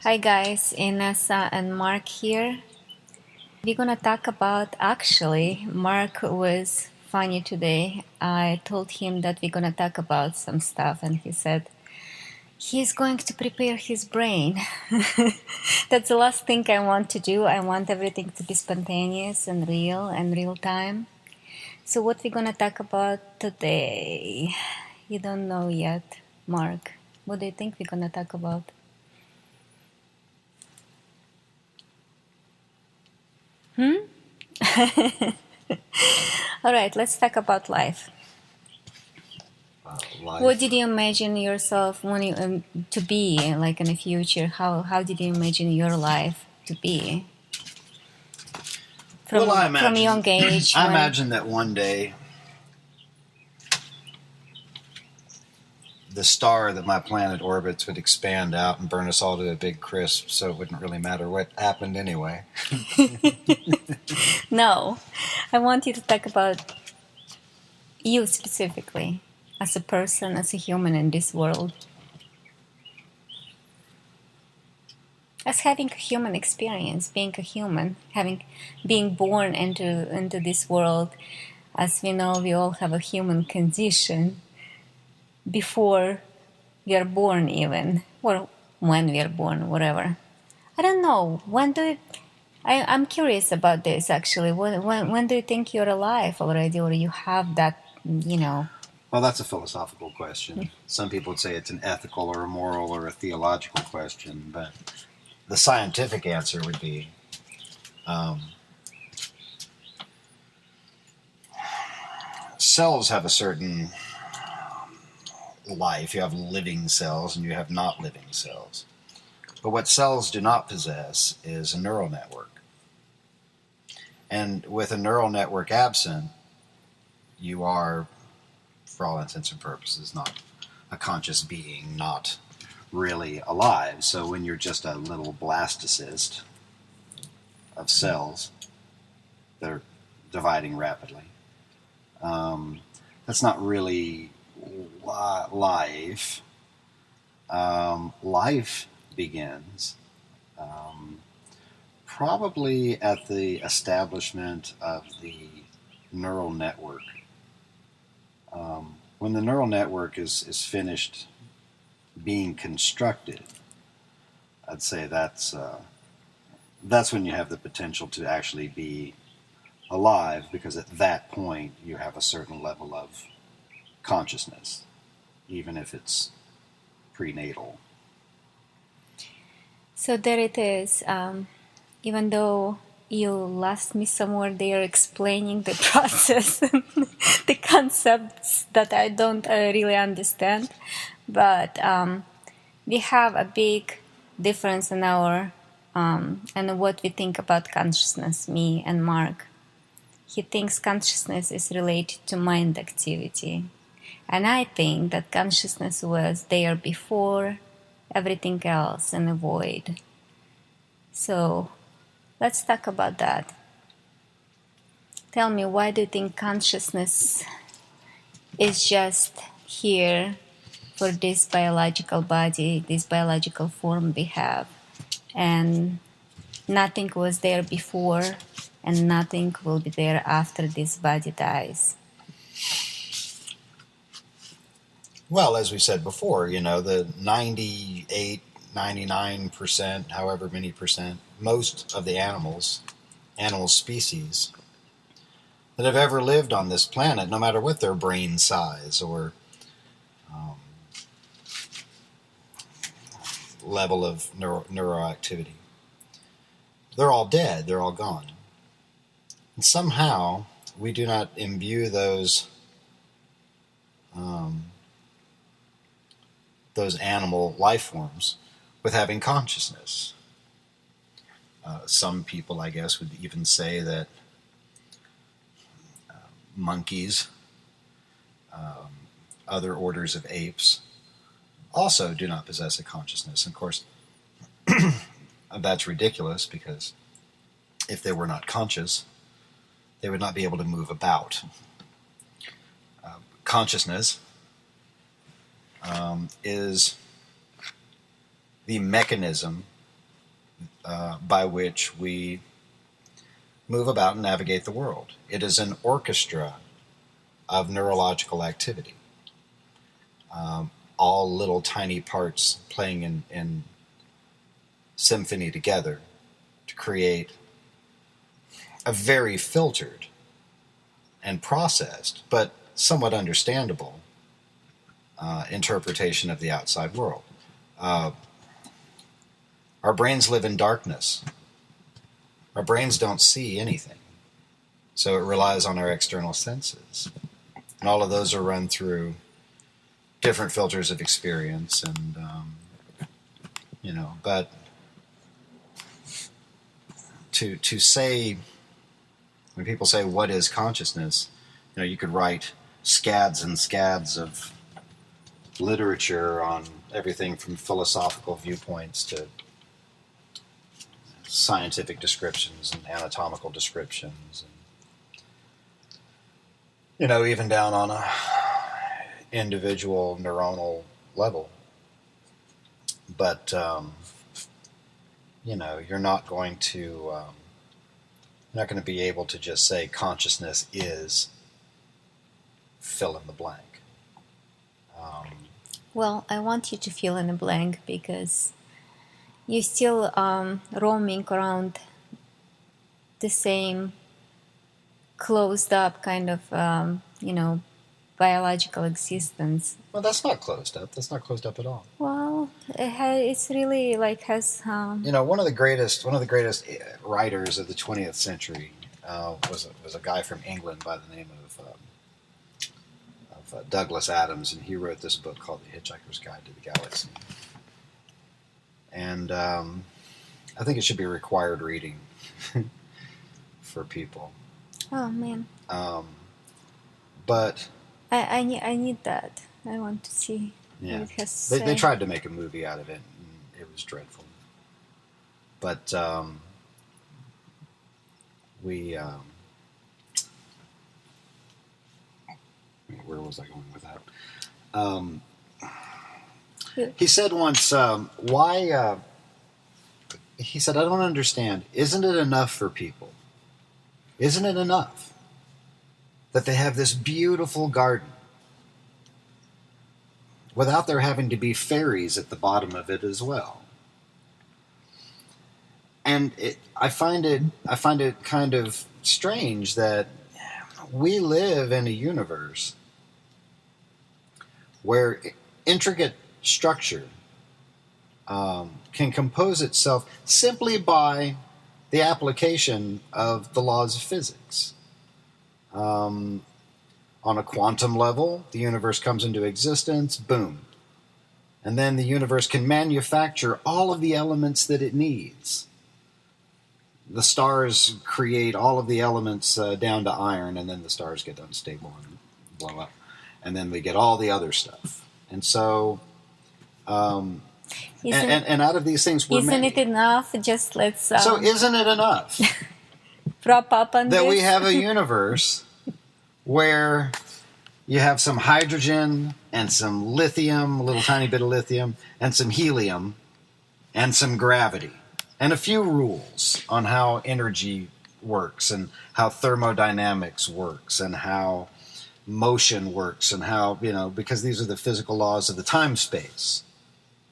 Hi guys, Inessa and Mark here. We're gonna talk about Mark was funny today. I told him that we're gonna talk about some stuff, and he said he's going to prepare his brain. That's the last thing I want to do. I want everything to be spontaneous and real time. So, what we're gonna talk about today? You don't know yet, Mark. What do you think we're gonna talk about? All right, let's talk about life. Life. What did you imagine yourself when you to be like in the future? How did you imagine your life to be? From I imagine, from young age. I imagine that one day the star that my planet orbits would expand out and burn us all to a big crisp, so it wouldn't really matter what happened anyway. No, I want you to talk about you specifically as a person, as a human in this world, as having a human experience, being a human, being born into this world. As we know, we all have a human condition before we are born, even, or when we are born, whatever. I don't know. I'm curious about this actually. When do you think you're alive already, or you have that, Well, that's a philosophical question. Some people would say it's an ethical or a moral or a theological question, but the scientific answer would be cells have a certain life. You have living cells and you have not living cells. But what cells do not possess is a neural network. And with a neural network absent, you are, for all intents and purposes, not a conscious being, not really alive. So when you're just a little blastocyst of cells that are dividing rapidly, that's not really life. Life begins probably at the establishment of the neural network. When the neural network is finished being constructed, I'd say that's when you have the potential to actually be alive, because at that point you have a certain level of consciousness, even if it's prenatal. So there it is. Even though you lost me somewhere there explaining the process, the concepts that I don't really understand, but we have a big difference in our and what we think about consciousness. Me and Mark, he thinks consciousness is related to mind activity, and I think that consciousness was there before everything else in the void. So let's talk about that. Tell me, why do you think consciousness is just here for this biological body, this biological form we have, and nothing was there before and nothing will be there after this body dies? Well, as we said before, the 98, 99%, however many percent, most of the animal species that have ever lived on this planet, no matter what their brain size or level of neuroactivity, they're all dead, they're all gone. And somehow we do not imbue those animal life forms with having consciousness. Some people, I guess, would even say that monkeys, other orders of apes, also do not possess a consciousness. And of course, that's ridiculous, because if they were not conscious, they would not be able to move about. Consciousness is the mechanism by which we move about and navigate the world. It is an orchestra of neurological activity. All little tiny parts playing in symphony together to create a very filtered and processed, but somewhat understandable interpretation of the outside world. Our brains live in darkness. Our brains don't see anything, so it relies on our external senses. And all of those are run through different filters of experience, and but to say, when people say what is consciousness, you could write scads and scads of literature on everything from philosophical viewpoints to scientific descriptions and anatomical descriptions, and even down on a individual neuronal level. But you're not going to be able to just say consciousness is fill in the blank. Well, I want you to fill in the blank, because you're still roaming around the same closed up kind of, biological existence. Well, that's not closed up. That's not closed up at all. Well, it's really has. One of the greatest writers of the 20th century was a guy from England by the name of Douglas Adams, and he wrote this book called The Hitchhiker's Guide to the Galaxy. And I think it should be required reading for people. Oh man! But I need that. I want to see what it has to say. They tried to make a movie out of it, and it was dreadful. But where was I going with that? He said once, why... he said, I don't understand. Isn't it enough for people? Isn't it enough that they have this beautiful garden without there having to be fairies at the bottom of it as well? And I find it kind of strange that we live in a universe where intricate structure can compose itself simply by the application of the laws of physics. On a quantum level, the universe comes into existence, boom. And then the universe can manufacture all of the elements that it needs. The stars create all of the elements down to iron, and then the stars get unstable and blow up. And then we get all the other stuff. And so, and out of these things we're Isn't made. it enough? Just let's... So isn't it enough prop up on that this? we have a universe where you have some hydrogen and some lithium, a little tiny bit of lithium, and some helium, and some gravity, and a few rules on how energy works, and how thermodynamics works, and how motion works, and how, because these are the physical laws of the time-space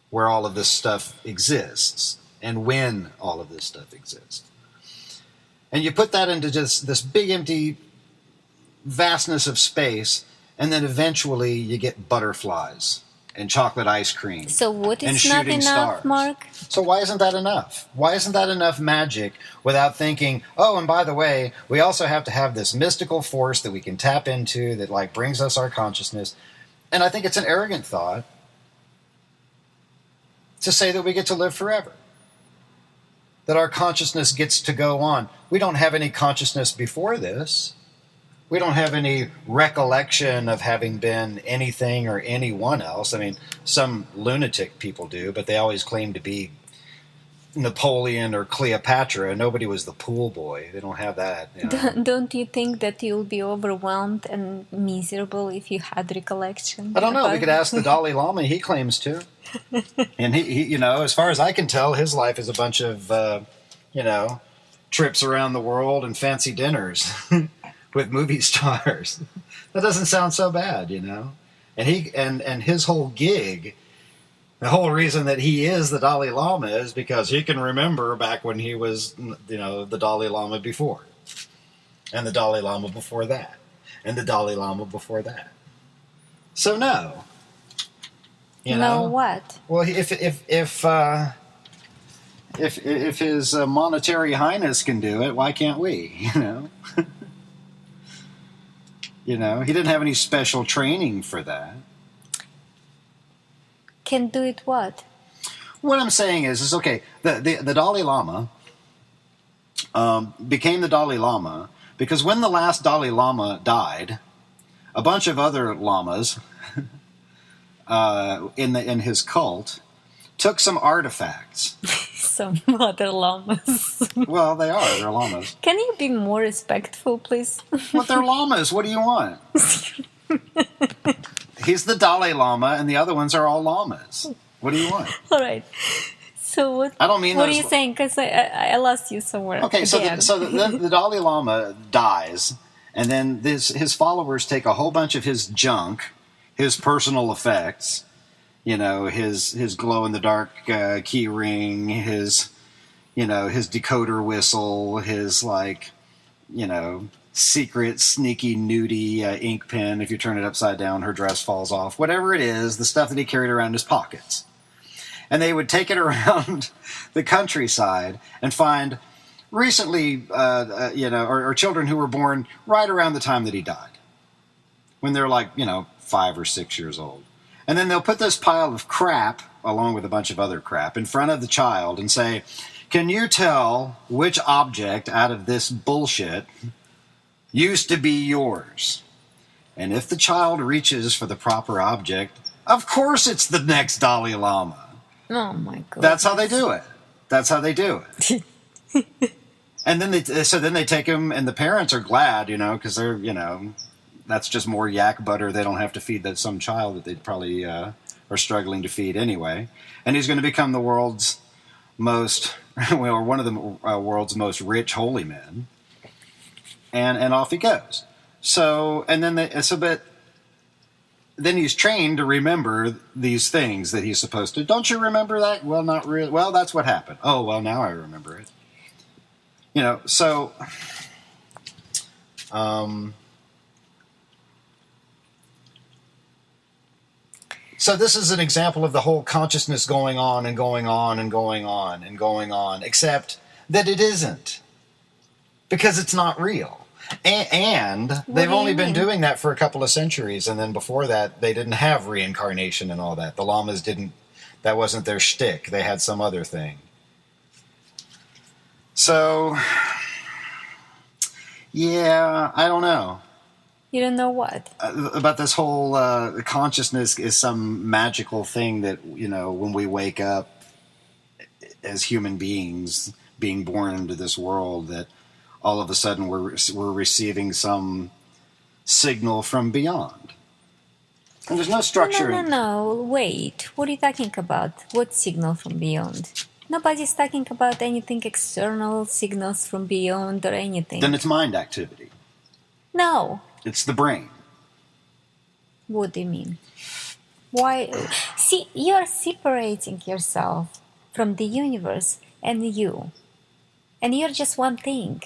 where all of this stuff exists, and when all of this stuff exists. And you put that into just this big empty vastness of space, and then eventually you get butterflies and chocolate ice cream. So what and is not shooting enough, stars. Mark? So why isn't that enough? Why isn't that enough magic without thinking, oh, and by the way, we also have to have this mystical force that we can tap into that brings us our consciousness. And I think it's an arrogant thought to say that we get to live forever, that our consciousness gets to go on. We don't have any consciousness before this. We don't have any recollection of having been anything or anyone else. I mean, some lunatic people do, but they always claim to be Napoleon or Cleopatra. Nobody was the pool boy. They don't have that. You know? Don't you think that you'll be overwhelmed and miserable if you had recollection? I don't know. We could ask the Dalai Lama. He claims to. And he, you know, as far as I can tell, his life is a bunch of, you know, trips around the world and fancy dinners with movie stars. That doesn't sound so bad, you know. And he and his whole gig, the whole reason that he is the Dalai Lama is because he can remember back when he was, you know, the Dalai Lama before, and the Dalai Lama before that, and the Dalai Lama before that. So no. You know what? Well, if his monetary highness can do it, why can't we? You know, you know, he didn't have any special training for that. Can do it what? What I'm saying is okay. The Dalai Lama became the Dalai Lama because when the last Dalai Lama died, a bunch of other lamas in his cult took some artifacts. Some other lamas. Well, they're lamas. Can you be more respectful, please? Well, they're lamas. What do you want? He's the Dalai Lama, and the other ones are all lamas. What do you want? All right. So what? I don't mean. What are you saying? Because I lost you somewhere. Okay, so the Dalai Lama dies, and then his followers take a whole bunch of his junk, his personal effects. You know, his glow-in-the-dark key ring, his decoder whistle, his, like, you know, secret, sneaky, nudie ink pen. If you turn it upside down, her dress falls off. Whatever it is, the stuff that he carried around in his pockets. And they would take it around the countryside and find recently, or children who were born right around the time that he died. When they're like, 5 or 6 years old. And then they'll put this pile of crap, along with a bunch of other crap, in front of the child and say, can you tell which object out of this bullshit used to be yours? And if the child reaches for the proper object, of course it's the next Dalai Lama. Oh my God. That's how they do it. And then they take him, and the parents are glad, because they're, that's just more yak butter they don't have to feed some child that they probably are struggling to feed anyway. And he's going to become the world's most, or one of the world's most rich holy men. And off he goes. But then he's trained to remember these things that he's supposed to. Don't you remember that? Well, not really. Well, that's what happened. Oh, well, now I remember it. So this is an example of the whole consciousness going on and going on and going on and going on, except that it isn't. Because it's not real. And they've only been doing that for a couple of centuries, and then before that, they didn't have reincarnation and all that. The Lamas didn't, that wasn't their shtick. They had some other thing. So, yeah, I don't know. You don't know what? About this whole consciousness is some magical thing that, when we wake up as human beings being born into this world, that all of a sudden we're receiving some signal from beyond. And there's no structure. No. Wait. What are you talking about? What signal from beyond? Nobody's talking about anything external, signals from beyond or anything. Then it's mind activity. No. It's the brain. What do you mean? Why? See, you're separating yourself from the universe and you. And you're just one thing.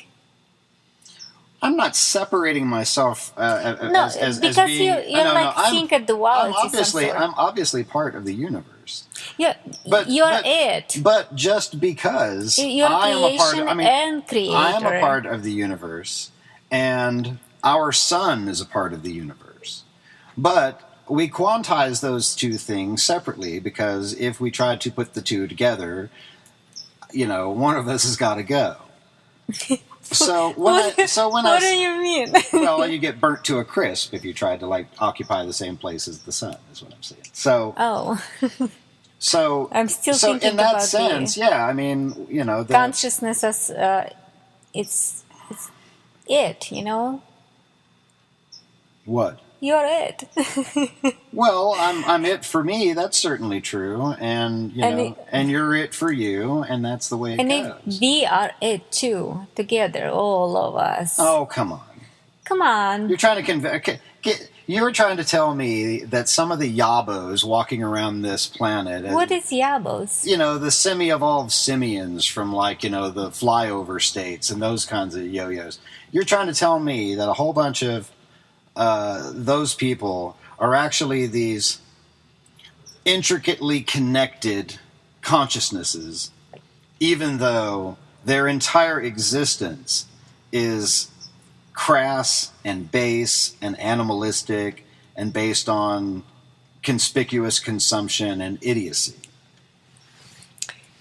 I'm not separating myself as because being... you're think a duality. I'm obviously part of the universe. Yeah, you're it. But just because you're I am a part of... and creator. I am a part of the universe, and our sun is a part of the universe. But we quantize those two things separately, because if we try to put the two together, one of us has got to go. So what do you mean? Well, you get burnt to a crisp if you try to occupy the same place as the sun, is what I'm saying. So So, I'm still so thinking in that about sense, the yeah, I mean, consciousness as it's it, what? You're it. Well, I'm it for me. That's certainly true, and and and you're it for you, and that's the way it goes. we are it too, together, all of us. Oh, come on! Come on. You're trying to you're trying to tell me that some of the yabos walking around this planet. What is yabos? The semi-evolved simians from the flyover states and those kinds of yo-yos. You're trying to tell me that a whole bunch of those people are actually these intricately connected consciousnesses, even though their entire existence is crass and base and animalistic and based on conspicuous consumption and idiocy.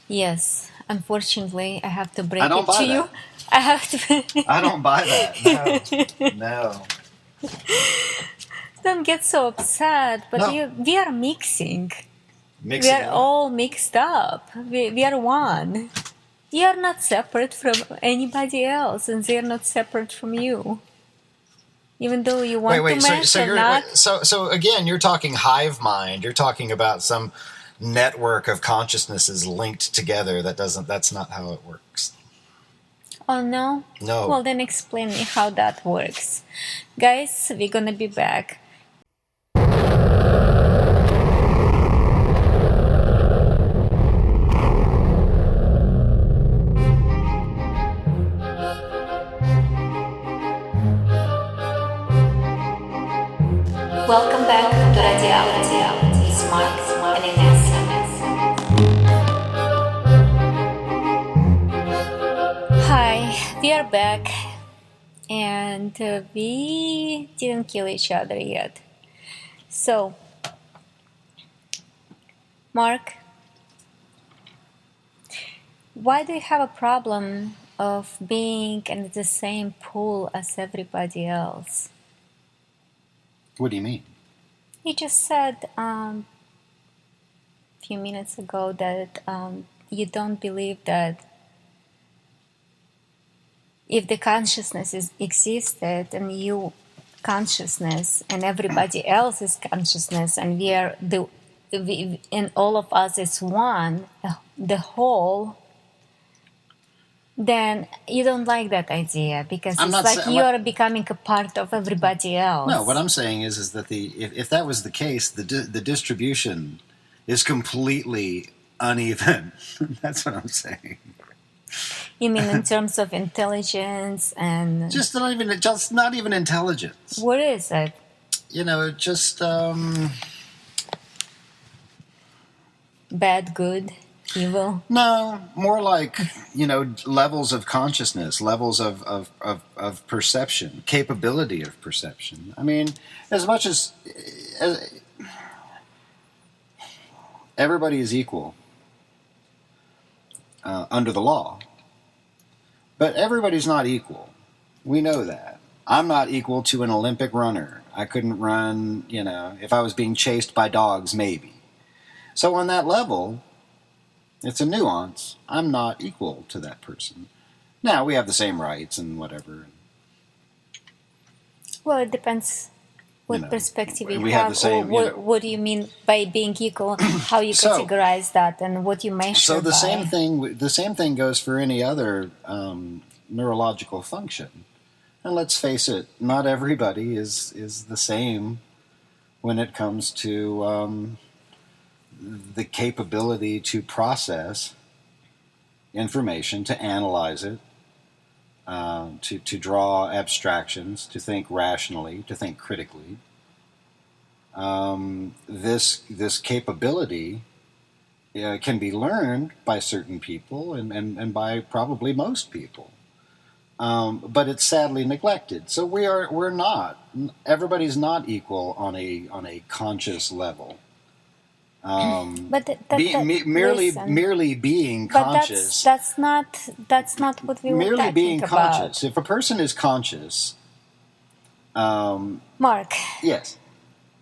Yes, unfortunately, I have to break I don't it buy to that. you. I have to. I don't buy that. No. Don't get so upset, but No. we are mixing. Mixing We are all mixed up. We are one. You are not separate from anybody else, and they are not separate from you. Even though you want to match or not. So again, you're talking hive mind. You're talking about some network of consciousnesses linked together. That's not how it works. Oh no? No. Well, then explain me how that works. Guys, we're gonna be back. Welcome back to Radiality. It's Mark and Ines. Hi, we are back, and we didn't kill each other yet. So, Mark, why do you have a problem of being in the same pool as everybody else? What do you mean? You just said a few minutes ago that you don't believe that if the consciousness existed and you consciousness and everybody else is consciousness and and all of us is one, the whole, then you don't like that idea because it's like you are becoming a part of everybody else. No, what I'm saying is that if that was the case, the distribution is completely uneven. That's what I'm saying. You mean in terms of intelligence and just not even intelligence? What is it? Just bad, good, evil. No, more like levels of consciousness, levels of perception, capability of perception. I mean, as much as everybody is equal under the law. But everybody's not equal. We know that. I'm not equal to an Olympic runner. I couldn't run, if I was being chased by dogs, maybe. So on that level, it's a nuance. I'm not equal to that person. Now, we have the same rights and whatever. Well, it depends what perspective you we have the same, what do you mean by being equal, how you categorize that, and what you measure So the by. same thing goes for any other neurological function. And let's face it, not everybody is the same when it comes to the capability to process information, to analyze it, to draw abstractions, to think rationally, to think critically. This capability can be learned by certain people and by probably most people, but it's sadly neglected. So we're not. Everybody's not equal on a conscious level. Merely being conscious. That's not what we were merely talking being about. Conscious. If a person is conscious, Mark. Yes.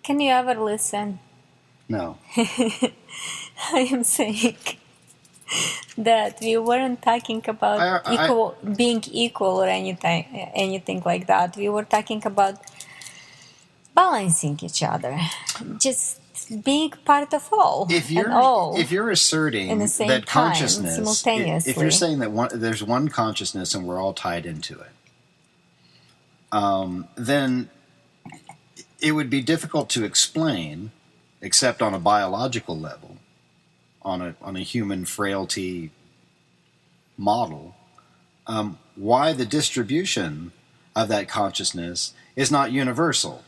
Can you ever listen? No. I am saying that we weren't talking about being equal or anything like that. We were talking about balancing each other, just being part of all if you're asserting in the same that time, consciousness, simultaneously. if you're saying that there's one consciousness and we're all tied into it, then it would be difficult to explain, except on a biological level, on a human frailty model, why the distribution of that consciousness is not universal.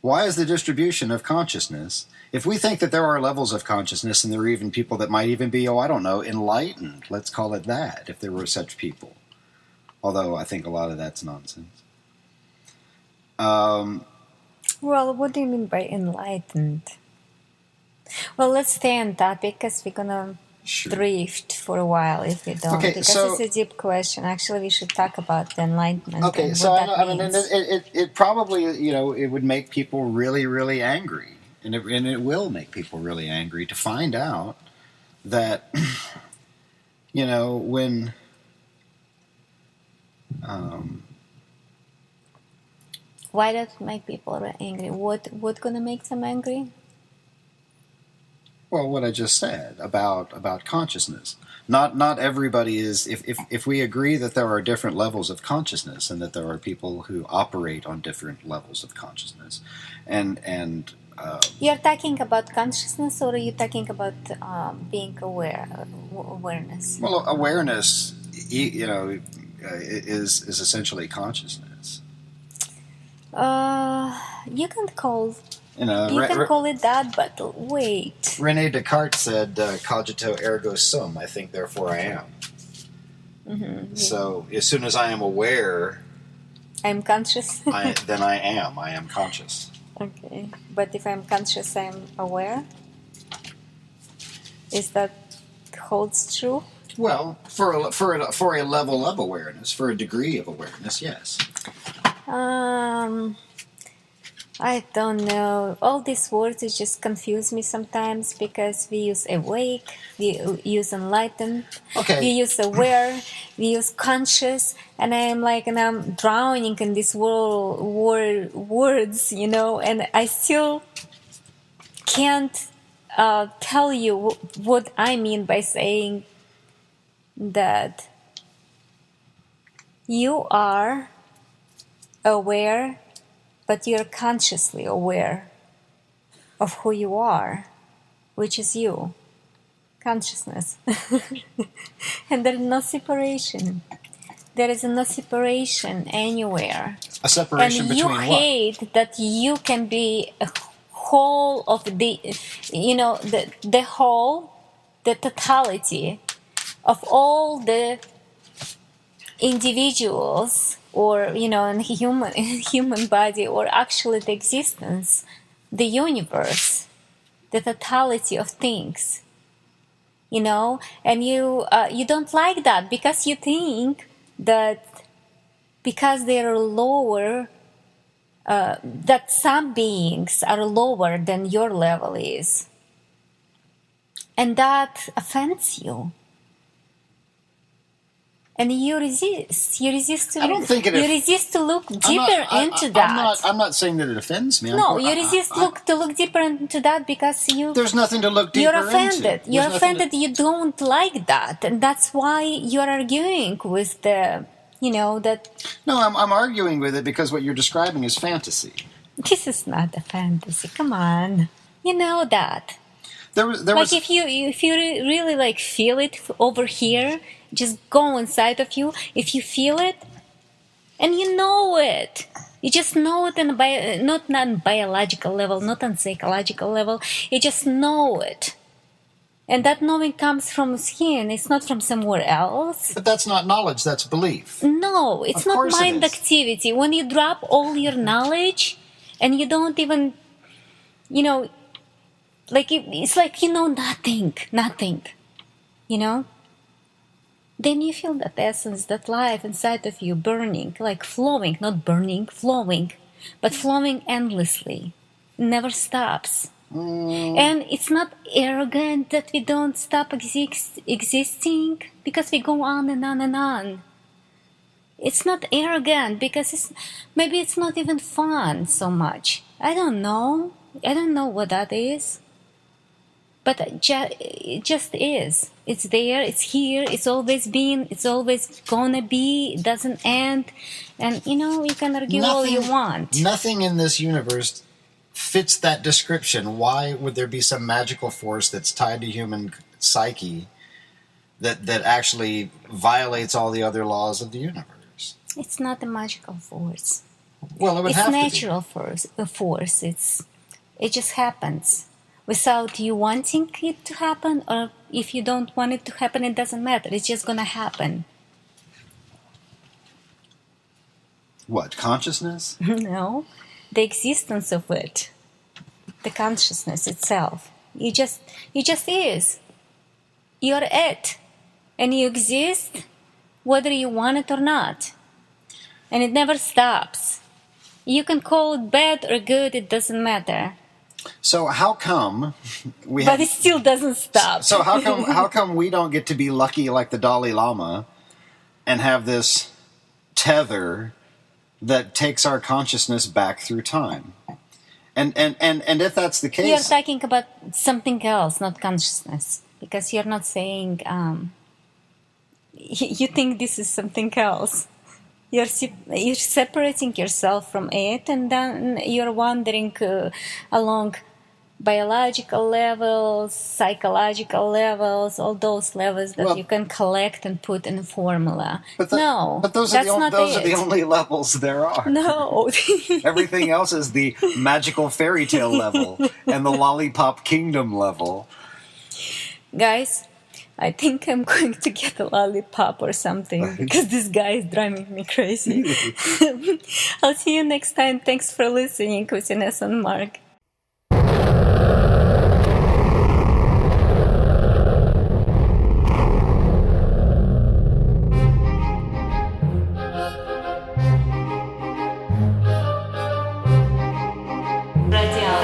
Why is the distribution of consciousness, if we think that there are levels of consciousness and there are even people that might even be, enlightened, let's call it that, if there were such people. Although I think a lot of that's nonsense. Well, what do you mean by enlightened? Well, let's stay on topic because we're going to drift for a while if we don't. Okay, because so, it's a deep question. Actually, we should talk about the enlightenment. Okay, and so what that means. It probably, it would make people really, really angry. And it will make people really angry to find out that, when... Why does it make people angry? What gonna make them angry? Well, what I just said about consciousness. Not everybody is. If we agree that there are different levels of consciousness and that there are people who operate on different levels of consciousness, and you're talking about consciousness, or are you talking about being awareness? Well, awareness, is essentially consciousness. You can call. Call it that, but wait. René Descartes said, "Cogito ergo sum." I think, therefore I am. Mm-hmm. So as soon as I am aware, I'm conscious. Then I am. I am conscious. Okay, but if I'm conscious, I'm aware. Is that holds true? Well, for a level of awareness, for a degree of awareness, yes. I don't know. All these words just confuse me sometimes because we use awake, we use enlightened, we use aware, we use conscious, and I'm drowning in these words, and I still can't tell you what I mean by saying that you are aware, but you're consciously aware of who you are, which is you, consciousness. And there's no separation. There is no separation anywhere. A separation between what? And you hate that you can be a whole of the whole, the totality of all the individuals, or in human body, or actually the existence, the universe, the totality of things, and you don't like that because you think that because they are lower, that some beings are lower than your level is, and that offends you. And you resist. You resist to. I don't think it. You resist to look deeper into that. I'm not saying that it offends me. No, you resist to look deeper into that because you. There's nothing to look deeper into. You're offended. You're offended. You don't like that, and that's why you're arguing with the. That. No, I'm arguing with it because what you're describing is fantasy. This is not a fantasy. Come on, you know that. There was if you really feel it over here. Just go inside of you. If you feel it, and you know it, you just know it not on biological level, not on psychological level. You just know it, and that knowing comes from within. It's not from somewhere else. But that's not knowledge. That's belief. No, it's not mind activity. When you drop all your knowledge, and you don't even, it's like you know nothing. Then you feel that essence, that life inside of you burning, like flowing, not burning, flowing, but flowing endlessly. It never stops. And it's not arrogant that we don't stop existing because we go on and on and on. It's not arrogant because maybe it's not even fun so much. I don't know. I don't know what that is. But it just is. It's there, it's here, it's always been, it's always gonna be, it doesn't end. And, you can argue all you want. Nothing in this universe fits that description. Why would there be some magical force that's tied to human psyche that actually violates all the other laws of the universe? It's not a magical force. Well, it would have to be. It's natural force. It just happens. Without you wanting it to happen, or if you don't want it to happen, it doesn't matter. It's just gonna happen. What, consciousness? No, the existence of it, the consciousness itself. You just is. You're it, and you exist, whether you want it or not, and it never stops. You can call it bad or good; it doesn't matter. So how come But it still doesn't stop. So how come we don't get to be lucky like the Dalai Lama and have this tether that takes our consciousness back through time? And if that's the case, you're talking about something else, not consciousness, because you're not saying you think this is something else. You're separating yourself from it, and then you're wandering along biological levels, psychological levels, all those levels that you can collect and put in a formula. But those are the only levels there are. No. Everything else is the magical fairy tale level and the Lollypop Kingdom level. Guys, I think I'm going to get a lollipop or something because this guy is driving me crazy. I'll see you next time. Thanks for listening with Ines and Mark. Радио.